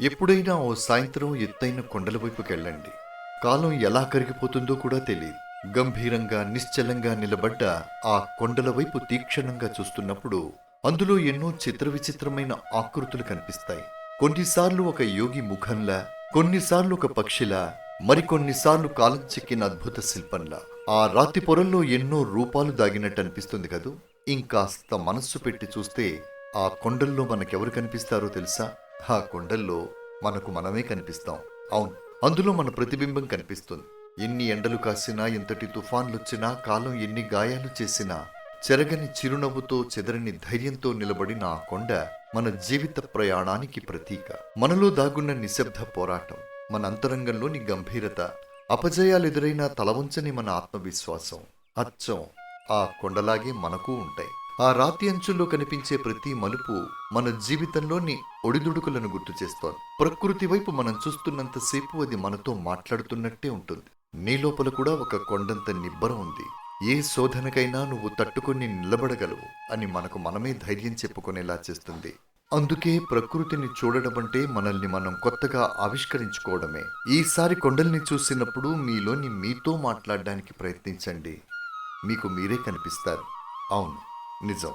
ఎప్పుడైనా ఓ సాయంత్రం ఎత్తైన కొండల వైపుకి వెళ్ళండి. కాలం ఎలా కరిగిపోతుందో కూడా తెలియదు. గంభీరంగా నిశ్చలంగా నిలబడ్డ ఆ కొండల వైపు తీక్షణంగా చూస్తున్నప్పుడు అందులో ఎన్నో చిత్ర విచిత్రమైన ఆకృతులు కనిపిస్తాయి. కొన్నిసార్లు ఒక యోగి ముఖంలా, కొన్నిసార్లు ఒక పక్షిలా, మరికొన్నిసార్లు కాలం చెక్కిన అద్భుత శిల్పంలా. ఆ రాతి పొరల్లో ఎన్నో రూపాలు దాగినట్టు అనిపిస్తుంది కదూ. ఇంకాస్త మనస్సు పెట్టి చూస్తే ఆ కొండల్లో మనకెవరు కనిపిస్తారో తెలుసా? ఆ కొండల్లో మనకు మనమే కనిపిస్తాం. అవును, అందులో మన ప్రతిబింబం కనిపిస్తుంది. ఎన్ని ఎండలు కాసినా, ఎంతటి తుఫాన్లొచ్చినా, కాలం ఎన్ని గాయాలు చేసినా, చెరగని చిరునవ్వుతో చెదరని ధైర్యంతో నిలబడిన ఆ కొండ మన జీవిత ప్రయాణానికి ప్రతీక. మనలో దాగున్న నిశ్శబ్ద పోరాటం, మన అంతరంగంలోని గంభీరత, అపజయాలెదురైనా తలవంచని మన ఆత్మవిశ్వాసం అచ్చం ఆ కొండలాగే మనకు ఉంటాయి. ఆ రాతి అంచుల్లో కనిపించే ప్రతి మలుపు మన జీవితంలోని ఒడిదుడుకులను గుర్తు చేస్తోంది. ప్రకృతి వైపు మనం చూస్తున్నంతసేపు అది మనతో మాట్లాడుతున్నట్టే ఉంటుంది. నీ లోపల కూడా ఒక కొండంత నిబ్బరం ఉంది. ఏ శోధనకైనా నువ్వు తట్టుకొని నిలబడగలవు అని మనకు మనమే ధైర్యం చెప్పుకునేలా చేస్తుంది. అందుకే ప్రకృతిని చూడడం అంటే మనల్ని మనం కొత్తగా ఆవిష్కరించుకోవడమే. ఈసారి కొండల్ని చూసినప్పుడు మీలోని మీతో మాట్లాడడానికి ప్రయత్నించండి. మీకు మీరే కనిపిస్తారు. అవును, నిజం.